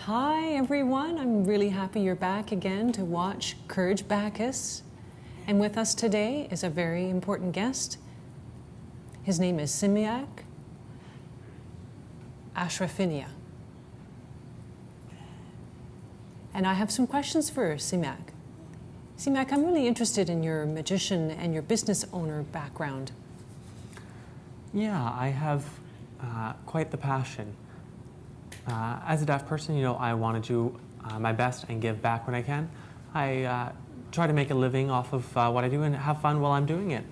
Hi everyone, I'm really happy you're back again to watch Courage Bacchus. And with us today is a very important guest. His name is Simiak Ashrafinia. And I have some questions for Simiak. Simiak, I'm really interested in your magician and your business owner background. Yeah, I have quite the passion. As a deaf person, I want to do my best and give back when I can. I try to make a living off of what I do and have fun while I'm doing it.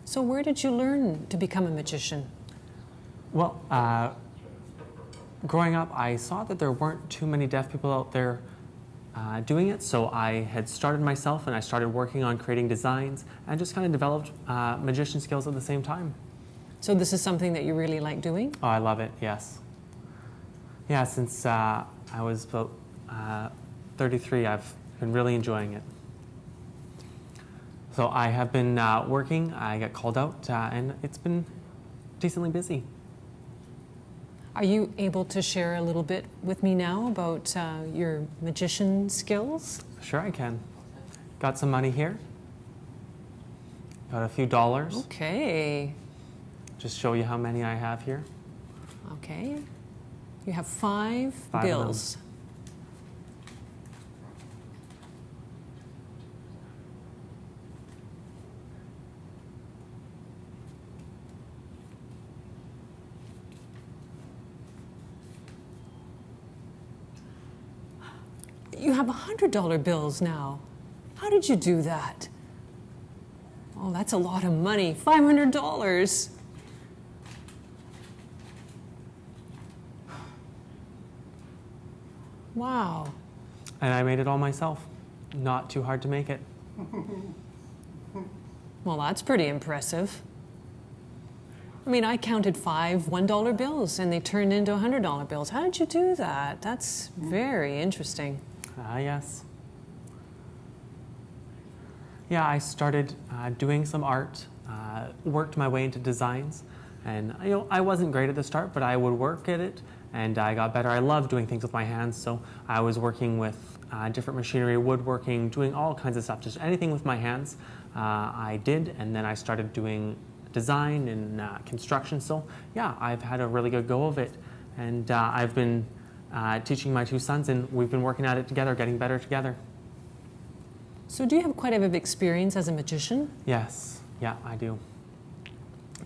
So where did you learn to become a magician? Well, growing up, I saw that there weren't too many deaf people out there doing it, so I had started myself and I started working on creating designs and just kind of developed magician skills at the same time. So this is something that you really like doing? Oh, I love it, yes. Yeah, since I was about 33, I've been really enjoying it. So I have been working, I get called out, and it's been decently busy. Are you able to share a little bit with me now about your magician skills? Sure I can. Got some money here. Got a few dollars. Okay. Just show you how many I have here. Okay. You have five Five bills. You have $100 bills now. How did you do that? Oh, that's a lot of money. $500. Wow. And I made it all myself. Not too hard to make it. Well, that's pretty impressive. I mean, I counted five $1 bills and they turned into $100 bills. How did you do that? That's very interesting. Yes. Yeah, I started doing some art, worked my way into designs, and I wasn't great at the start, but I would work at it, and I got better. I love doing things with my hands, so I was working with different machinery, woodworking, doing all kinds of stuff, just anything with my hands I did, and then I started doing design and construction, so yeah, I've had a really good go of it, and I've been teaching my two sons, and we've been working at it together, getting better together. So do you have quite a bit of experience as a magician? Yes, yeah, I do.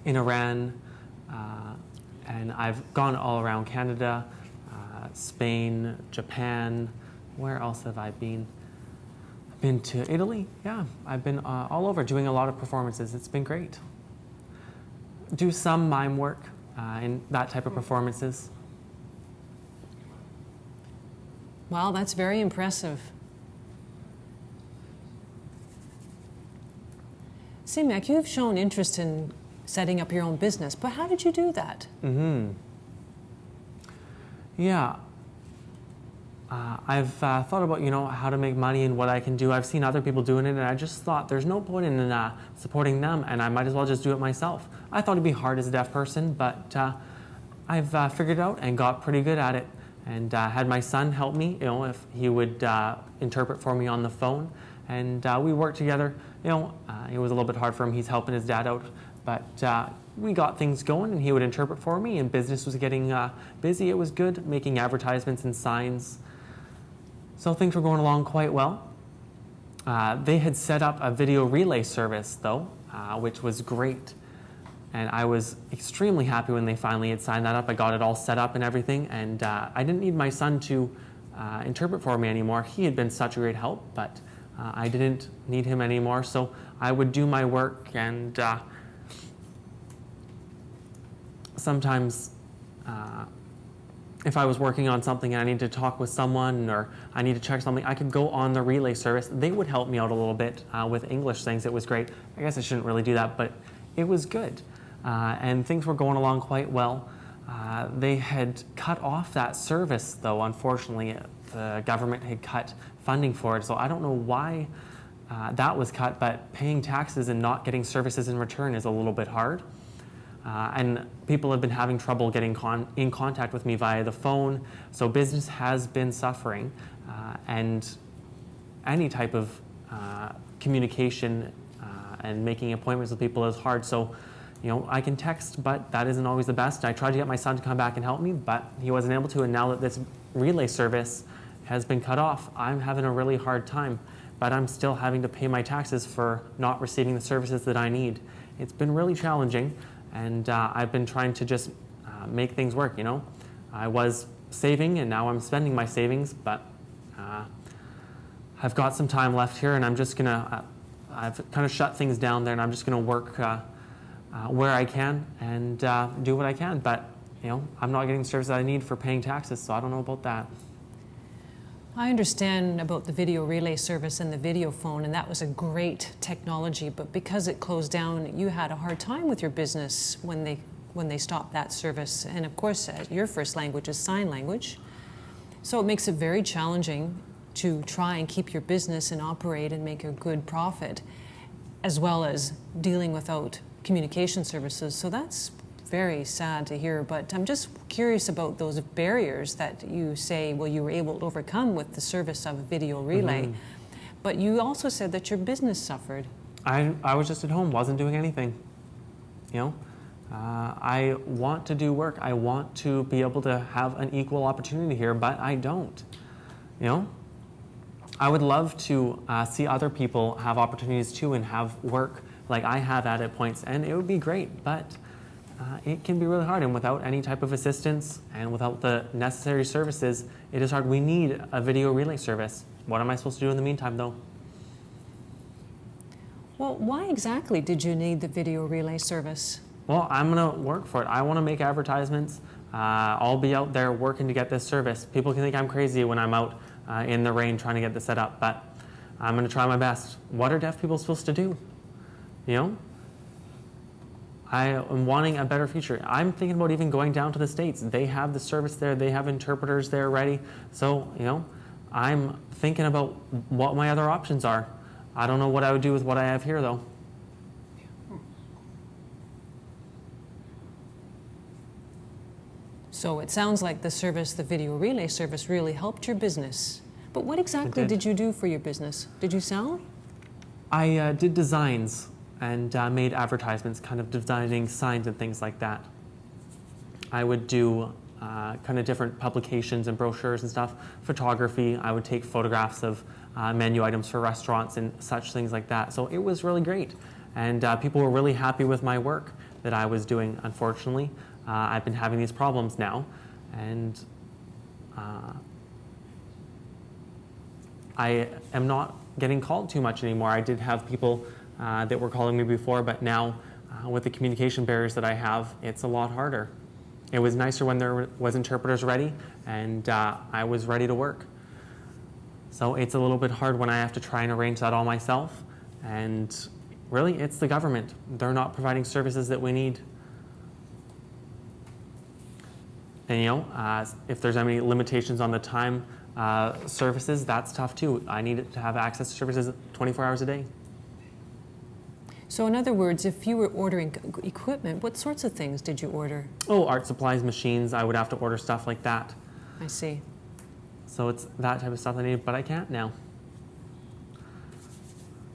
In Iran, and I've gone all around Canada, Spain, Japan. Where else have I been? I've been to Italy, yeah. I've been all over doing a lot of performances. It's been great. Do some mime work in that type of performances. Wow, that's very impressive. Simiak, you've shown interest in setting up your own business, but how did you do that? Yeah. I've thought about, how to make money and what I can do. I've seen other people doing it, and I just thought there's no point in supporting them, and I might as well just do it myself. I thought it'd be hard as a deaf person, but I've figured it out and got pretty good at it. And had my son help me, if he would interpret for me on the phone. And we worked together. It was a little bit hard for him. He's helping his dad out. But we got things going, and he would interpret for me, and business was getting busy. It was good, making advertisements and signs. So things were going along quite well. They had set up a video relay service, though, which was great. And I was extremely happy when they finally had signed that up. I got it all set up and everything, and I didn't need my son to interpret for me anymore. He had been such a great help, but I didn't need him anymore, so I would do my work, and sometimes if I was working on something and I needed to talk with someone or I need to check something, I could go on the relay service. They would help me out a little bit with English things. It was great. I guess I shouldn't really do that, but it was good. And things were going along quite well. They had cut off that service, though, unfortunately. The government had cut funding for it, so I don't know why that was cut, but paying taxes and not getting services in return is a little bit hard. and people have been having trouble getting in contact with me via the phone. So business has been suffering, and any type of communication and making appointments with people is hard. So, I can text, but that isn't always the best. I tried to get my son to come back and help me, but he wasn't able to. And now that this relay service has been cut off, I'm having a really hard time. But I'm still having to pay my taxes for not receiving the services that I need. It's been really challenging, and I've been trying to just make things work. I was saving, and now I'm spending my savings, but I've got some time left here, and I'm just gonna. I've kind of shut things down there, and I'm just gonna work where I can and do what I can. But I'm not getting the service that I need for paying taxes, so I don't know about that. I understand about the video relay service and the video phone, and that was a great technology, but because it closed down, you had a hard time with your business when they stopped that service. And of course, your first language is sign language, so it makes it very challenging to try and keep your business and operate and make a good profit, as well as dealing without communication services. So that's very sad to hear, but I'm just curious about those barriers that you say, well, you were able to overcome with the service of a video relay. Mm-hmm. But you also said that your business suffered. I was just at home, wasn't doing anything. I want to do work. I want to be able to have an equal opportunity here, but I don't. I would love to see other people have opportunities too and have work like I have at points, and it would be great, but it can be really hard, and without any type of assistance and without the necessary services, it is hard. We need a video relay service. What am I supposed to do in the meantime, though? Well, why exactly did you need the video relay service? Well, I'm going to work for it. I want to make advertisements. I'll be out there working to get this service. People can think I'm crazy when I'm out in the rain trying to get this set up, but I'm going to try my best. What are deaf people supposed to do? I am wanting a better future. I'm thinking about even going down to the States. They have the service there. They have interpreters there ready. So, I'm thinking about what my other options are. I don't know what I would do with what I have here, though. So it sounds like the service, the video relay service, really helped your business. But what exactly did you do for your business? Did you sell? I did designs and made advertisements, kind of designing signs and things like that. I would do kind of different publications and brochures and stuff. Photography, I would take photographs of menu items for restaurants and such things like that. So it was really great. And people were really happy with my work that I was doing. Unfortunately, I've been having these problems now. And I am not getting called too much anymore. I did have people that were calling me before, but now with the communication barriers that I have, it's a lot harder. It was nicer when there was interpreters ready and I was ready to work. So it's a little bit hard when I have to try and arrange that all myself. And really, it's the government. They're not providing services that we need. And if there's any limitations on the time services, that's tough too. I need to have access to services 24 hours a day. So in other words, if you were ordering equipment, what sorts of things did you order? Oh, art supplies, machines. I would have to order stuff like that. I see. So it's that type of stuff I need, but I can't now.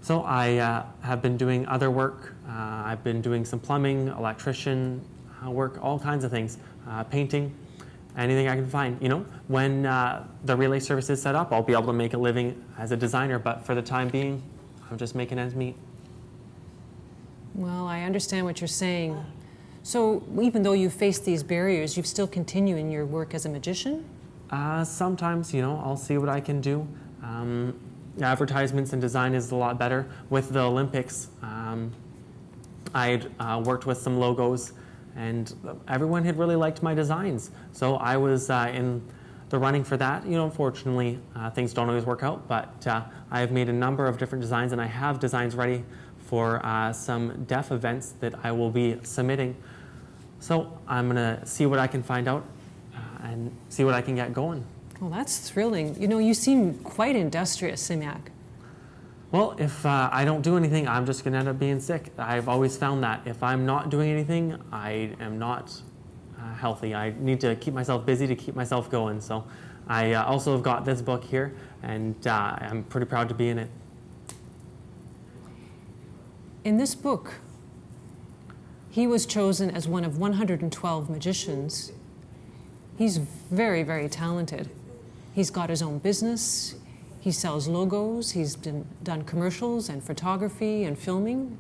So I have been doing other work. I've been doing some plumbing, electrician work, all kinds of things, painting, anything I can find. When the relay service is set up, I'll be able to make a living as a designer, but for the time being, I'm just making ends meet. Well, I understand what you're saying. So even though you face these barriers, you still continue in your work as a magician? Sometimes, I'll see what I can do. Advertisements and design is a lot better. With the Olympics, I worked with some logos, and everyone had really liked my designs. So I was in the running for that. Unfortunately, things don't always work out, but I have made a number of different designs, and I have designs ready for some deaf events that I will be submitting. So I'm going to see what I can find out and see what I can get going. Well, that's thrilling. You seem quite industrious, Simiak. Well, if I don't do anything, I'm just going to end up being sick. I've always found that. If I'm not doing anything, I am not healthy. I need to keep myself busy to keep myself going. So I also have got this book here, and I'm pretty proud to be in it. In this book, he was chosen as one of 112 magicians. He's very, very talented. He's got his own business. He sells logos. He's done commercials and photography and filming.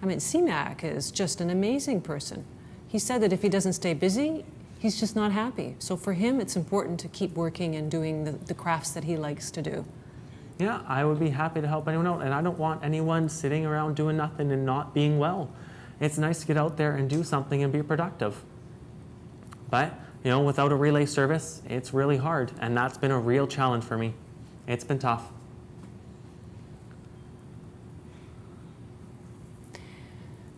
I mean, C-Mac is just an amazing person. He said that if he doesn't stay busy, he's just not happy. So for him, it's important to keep working and doing the crafts that he likes to do. Yeah, I would be happy to help anyone out, and I don't want anyone sitting around doing nothing and not being well. It's nice to get out there and do something and be productive. But, you know, without a relay service, it's really hard, and that's been a real challenge for me. It's been tough.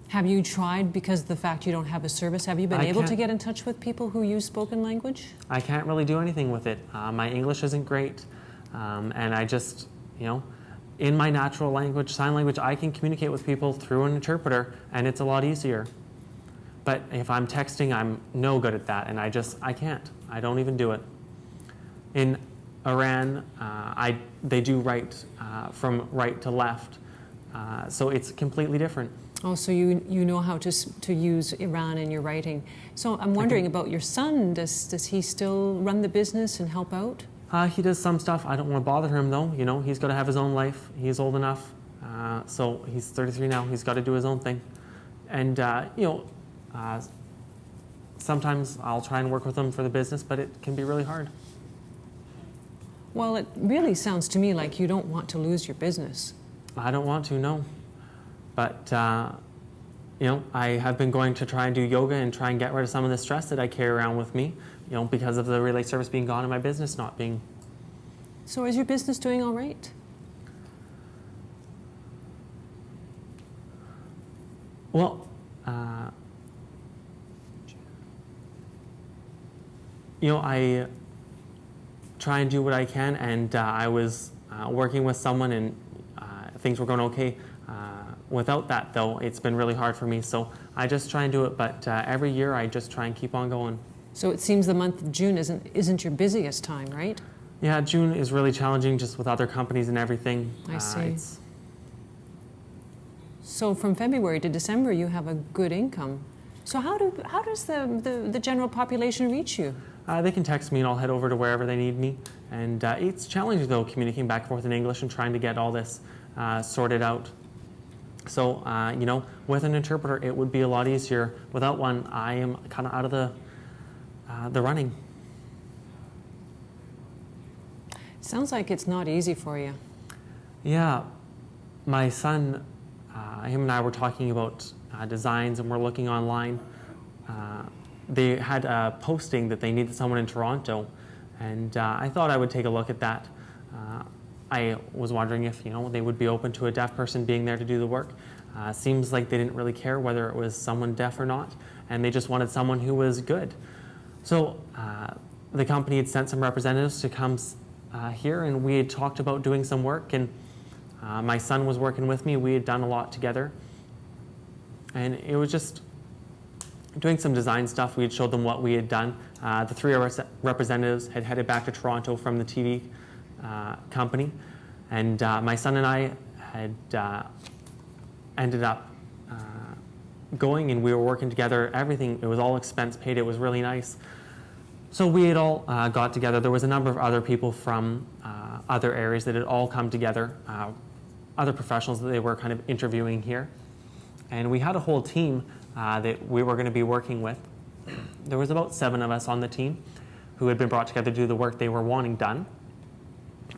Have you tried, because of the fact you don't have a service, have you been able to get in touch with people who use spoken language? I can't really do anything with it. My English isn't great, and I just, you know, in my natural language, sign language, I can communicate with people through an interpreter, and it's a lot easier. But if I'm texting, I'm no good at that, and I can't. I don't even do it. In Iran, they do write from right to left, so it's completely different. Oh, so you know how to use Iran in your writing. So I'm wondering about your son. Does he still run the business and help out? He does some stuff. I don't want to bother him, though. You know, he's got to have his own life. He's old enough. So he's 33 now. He's got to do his own thing. And, you know, sometimes I'll try and work with him for the business, but it can be really hard. Well, it really sounds to me like you don't want to lose your business. I don't want to, no. But, you know, I have been going to try and do yoga and try and get rid of some of the stress that I carry around with me, you know, because of the relay service being gone and my business not being. So is your business doing all right? Well, you know, I try and do what I can, and I was working with someone, and things were going okay. Without that, though, it's been really hard for me, so I just try and do it, but every year I just try and keep on going. So it seems the month of June isn't your busiest time, right? Yeah, June is really challenging just with other companies and everything. I see. So from February to December, you have a good income. So how does the general population reach you? They can text me and I'll head over to wherever they need me. And it's challenging, though, communicating back and forth in English and trying to get all this sorted out. So, you know, with an interpreter, it would be a lot easier. Without one, I am kind of out of the running. Sounds like it's not easy for you. Yeah, my son, him and I were talking about designs, and we're looking online. They had a posting that they needed someone in Toronto, and I thought I would take a look at that. I was wondering if, you know, they would be open to a deaf person being there to do the work. Seems like they didn't really care whether it was someone deaf or not, and they just wanted someone who was good. So the company had sent some representatives to come here, and we had talked about doing some work, and my son was working with me. We had done a lot together, and it was just doing some design stuff. We had showed them what we had done. The three of our representatives had headed back to Toronto from the TV company, and my son and I had ended up going, and we were working together. Everything, it was all expense paid. It was really nice. So we had all got together. There was a number of other people from other areas that had all come together, other professionals that they were kind of interviewing here. And we had a whole team that we were going to be working with. There was about 7 of us on the team who had been brought together to do the work they were wanting done.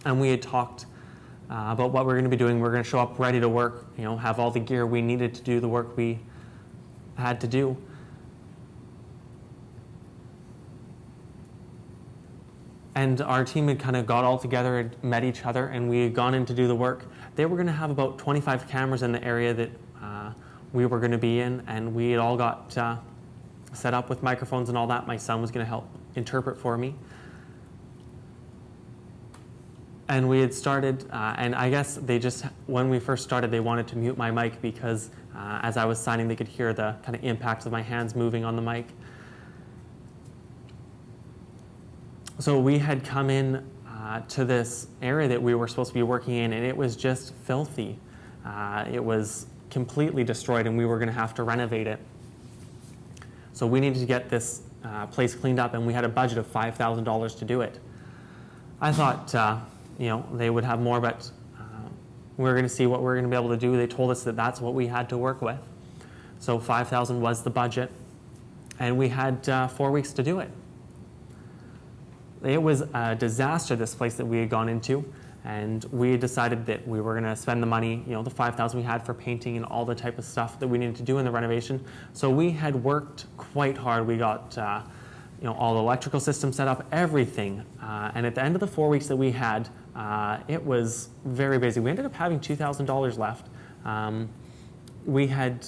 And we had talked about what we were going to be doing. We were going to show up ready to work, you know, have all the gear we needed to do the work we had to do. And our team had kind of got all together and met each other, and we had gone in to do the work. They were going to have about 25 cameras in the area that we were going to be in, and we had all got set up with microphones and all that. My son was going to help interpret for me. And we had started, and I guess they just, when we first started, they wanted to mute my mic because as I was signing, they could hear the kind of impact of my hands moving on the mic. So we had come in to this area that we were supposed to be working in, and it was just filthy. It was completely destroyed, and we were going to have to renovate it. So we needed to get this place cleaned up, and we had a budget of $5,000 to do it. I thought, you know, they would have more, but we were going to see what we were going to be able to do. They told us that that's what we had to work with. So $5,000 was the budget, and we had 4 weeks to do it. It was a disaster, this place that we had gone into, and we decided that we were going to spend the money, you know, the $5,000 we had for painting and all the type of stuff that we needed to do in the renovation. So we had worked quite hard. We got, you know, all the electrical systems set up, everything. And at the end of the 4 weeks that we had, it was very busy. We ended up having $2,000 left. We had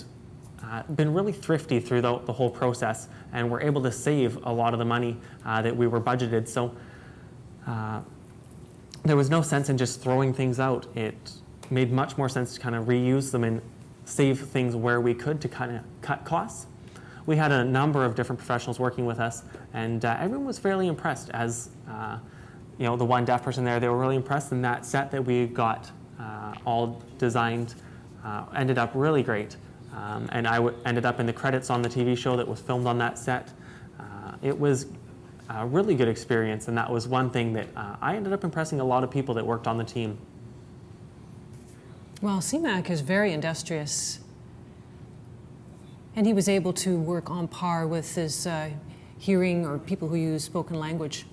been really thrifty through the whole process, and were able to save a lot of the money that we were budgeted. So there was no sense in just throwing things out. It made much more sense to kind of reuse them and save things where we could to kind of cut costs. We had a number of different professionals working with us, and everyone was fairly impressed. As you know, the one deaf person there, they were really impressed, and that set that we got all designed ended up really great. And I ended up in the credits on the TV show that was filmed on that set. It was a really good experience, and that was one thing that I ended up impressing a lot of people that worked on the team. Well, CMAC is very industrious, and he was able to work on par with his hearing or people who use spoken language.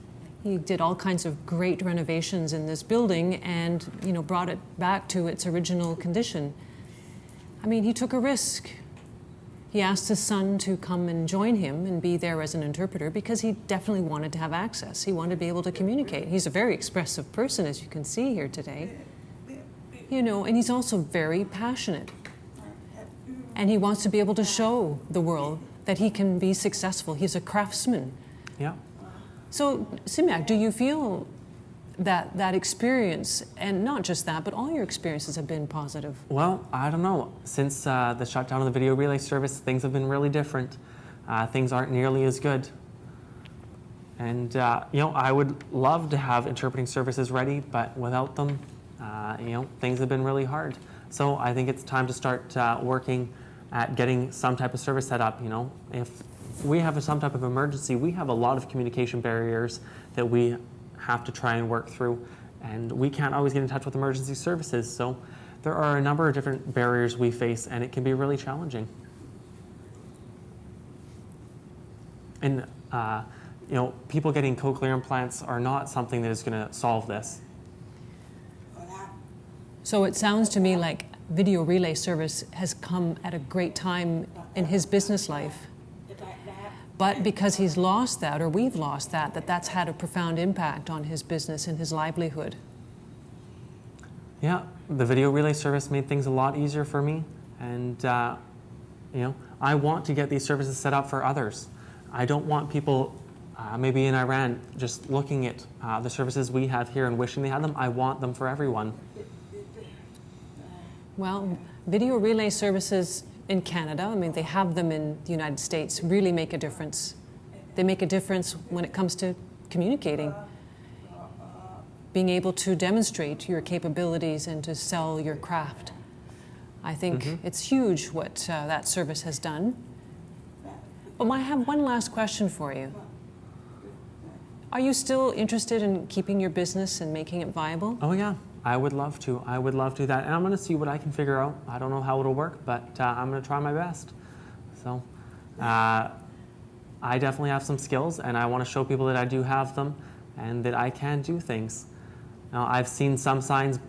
He did all kinds of great renovations in this building and, you know, brought it back to its original condition. I mean, he took a risk. He asked his son to come and join him and be there as an interpreter because he definitely wanted to have access. He wanted to be able to communicate. He's a very expressive person, as you can see here today. You know, and he's also very passionate. And he wants to be able to show the world that he can be successful. He's a craftsman. Yeah. So, Simak, do you feel that that experience, and not just that, but all your experiences have been positive? Well, I don't know. Since the shutdown of the video relay service, things have been really different. Things aren't nearly as good. And, you know, I would love to have interpreting services ready, but without them, you know, things have been really hard. So I think it's time to start working at getting some type of service set up. You know, if we have some type of emergency, we have a lot of communication barriers that we have to try and work through, and we can't always get in touch with emergency services. So there are a number of different barriers we face, and it can be really challenging. And you know, people getting cochlear implants are not something that is going to solve this. So it sounds to me like video relay service has come at a great time in his business life. But because he's lost that, or we've lost that, that's had a profound impact on his business and his livelihood. Yeah, the video relay service made things a lot easier for me, and you know, I want to get these services set up for others. I don't want people, maybe in Iran, just looking at the services we have here and wishing they had them. I want them for everyone. Well, video relay services in Canada, I mean, they have them in the United States, really make a difference. They make a difference when it comes to communicating, being able to demonstrate your capabilities and to sell your craft. I think it's huge what that service has done. But I have one last question for you. Are you still interested in keeping your business and making it viable? Oh yeah. I would love to. I would love to do that. And I'm going to see what I can figure out. I don't know how it'll work, but I'm going to try my best. So I definitely have some skills, and I want to show people that I do have them and that I can do things. Now, I've seen some signs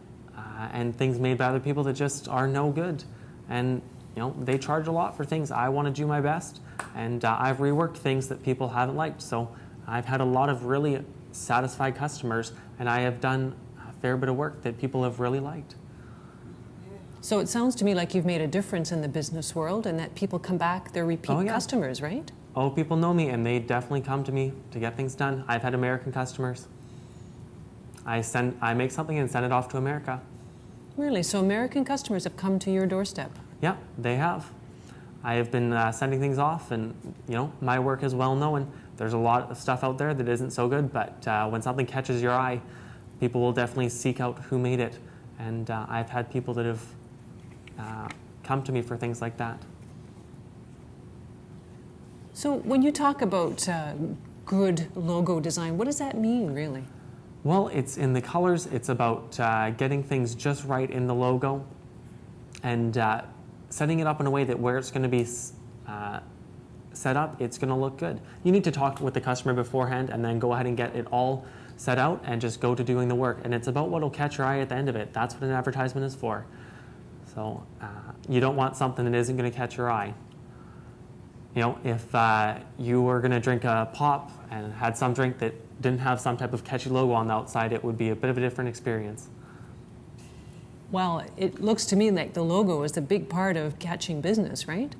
and things made by other people that just are no good. And you know, they charge a lot for things. I want to do my best, and I've reworked things that people haven't liked. So I've had a lot of really satisfied customers, and I have done fair bit of work that people have really liked. So it sounds to me like you've made a difference in the business world, and that people come back, they're repeat customers, right? Oh, people know me, and they definitely come to me to get things done. I've had American customers. I make something and send it off to America. Really? So American customers have come to your doorstep? Yeah, they have. I have been sending things off, and my work is well known. There's a lot of stuff out there that isn't so good, but when something catches your eye, people will definitely seek out who made it. And I've had people that have come to me for things like that. So when you talk about good logo design, what does that mean, really? Well, it's in the colors. It's about getting things just right in the logo and setting it up in a way that where it's going to be set up, it's going to look good. You need to talk with the customer beforehand and then go ahead and get it all set out and just go to doing the work. And it's about what will catch your eye at the end of it. That's what an advertisement is for. So you don't want something that isn't going to catch your eye. If you were going to drink a pop and had some drink that didn't have some type of catchy logo on the outside, it would be a bit of a different experience. Well, it looks to me like the logo is a big part of catching business, right?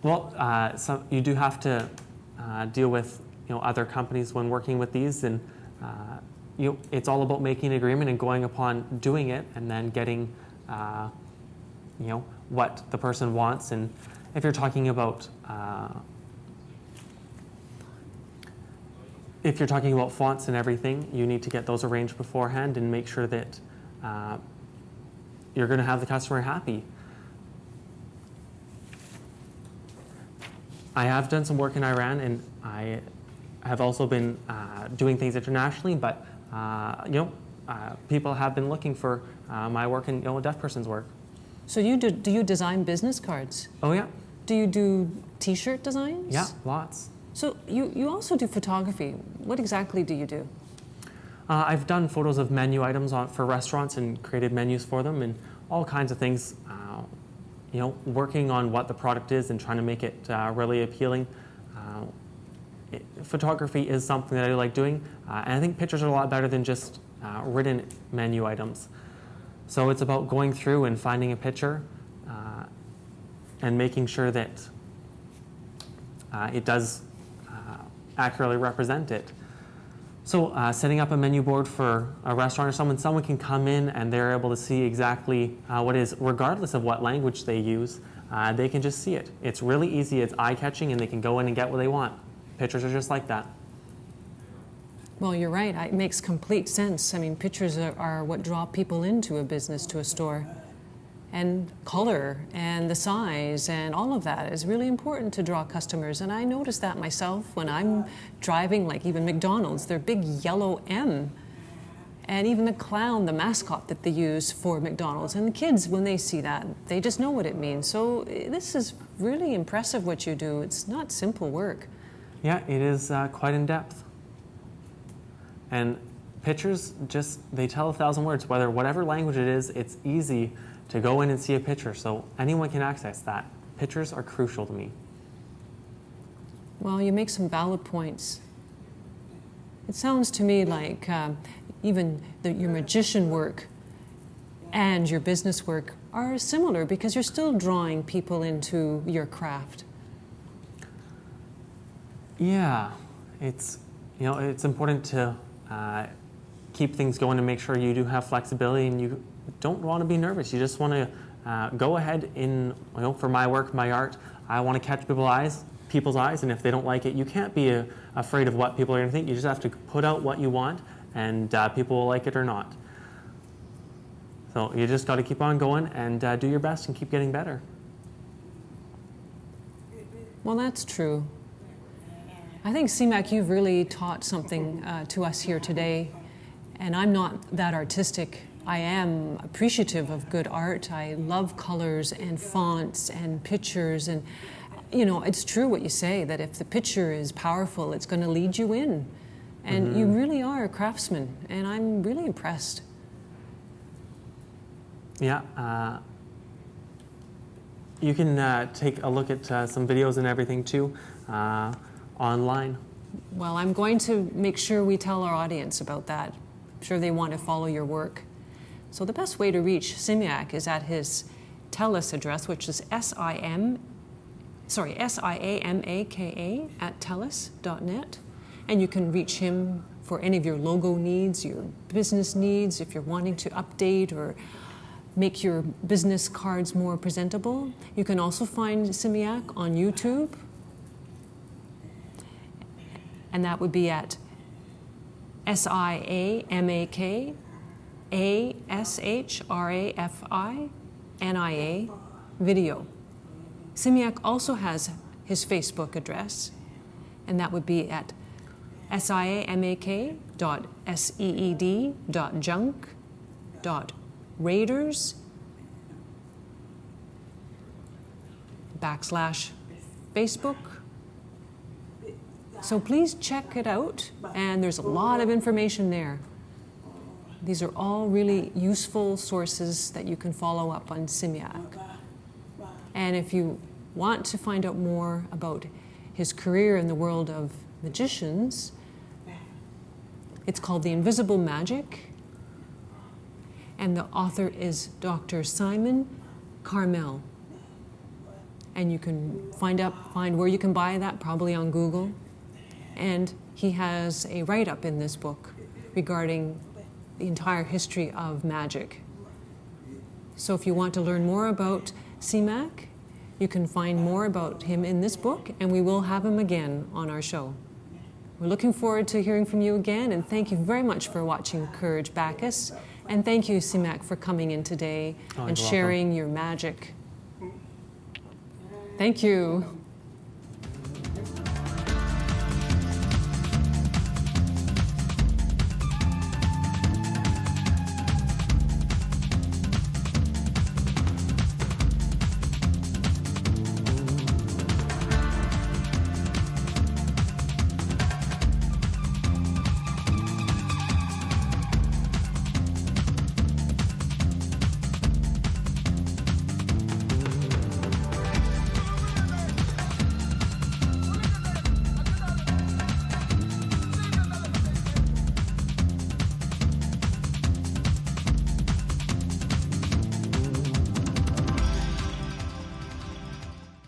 Well, you do have to deal with other companies when working with these, and it's all about making an agreement and going upon doing it, and then getting what the person wants. And if you're talking about fonts and everything, you need to get those arranged beforehand and make sure that you're going to have the customer happy. I have done some work in Iran, and I have also been doing things internationally, but people have been looking for my work and a deaf person's work. So do you design business cards? Oh, yeah. Do you do T-shirt designs? Yeah, lots. So you also do photography. What exactly do you do? I've done photos of menu items for restaurants and created menus for them and all kinds of things. Working on what the product is and trying to make it really appealing. Photography is something that I like doing, and I think pictures are a lot better than just written menu items. So it's about going through and finding a picture and making sure that it does accurately represent it. So setting up a menu board for a restaurant or someone can come in and they're able to see exactly what is, regardless of what language they use, they can just see it. It's really easy, it's eye-catching, and they can go in and get what they want. Pictures are just like that. Well, you're right. It makes complete sense. I mean, pictures are what draw people into a business, to a store. And color and the size and all of that is really important to draw customers. And I notice that myself when I'm driving, like even McDonald's, their big yellow M. And even the clown, the mascot that they use for McDonald's. And the kids, when they see that, they just know what it means. So this is really impressive what you do. It's not simple work. Yeah, it is quite in depth. And pictures they tell 1,000 words. Whatever language it is, it's easy to go in and see a picture, so anyone can access that. Pictures are crucial to me. Well, you make some valid points. It sounds to me like even your magician work and your business work are similar because you're still drawing people into your craft. Yeah, it's important to keep things going and make sure you do have flexibility, and you don't want to be nervous. You just want to go ahead for my work, my art. I want to catch people's eyes, and if they don't like it, you can't be afraid of what people are going to think. You just have to put out what you want, and people will like it or not. So you just got to keep on going and do your best and keep getting better. Well, that's true. I think, CMAC, you've really taught something to us here today, and I'm not that artistic. I am appreciative of good art. I love colors and fonts and pictures, and it's true what you say, that if the picture is powerful, it's going to lead you in. And you really are a craftsman, and I'm really impressed. Yeah, you can take a look at some videos and everything too online. Well, I'm going to make sure we tell our audience about that. I'm sure they want to follow your work. So the best way to reach CMAC is at his TELUS address, which is SIMAC SIAMAKA at telus.net. And you can reach him for any of your logo needs, your business needs, if you're wanting to update or make your business cards more presentable. You can also find Simiak on YouTube. And that would be at SIAMAKASHRAFINIA video. Simiak also has his Facebook address, and that would be at siamak.seed.junk.raiders/Facebook. So please check it out, and there's a lot of information there. These are all really useful sources that you can follow up on Simiak. And if you want to find out more about his career in the world of magicians, it's called The Invisible Magic, and the author is Dr. Simon Carmel. And you can find where you can buy that, probably on Google. And he has a write-up in this book regarding the entire history of magic. So if you want to learn more about Simiak, you can find more about him in this book, and we will have him again on our show. We're looking forward to hearing from you again, and thank you very much for watching Courage Bacchus. And thank you, Simiak, for coming in today and sharing your magic. Thank you.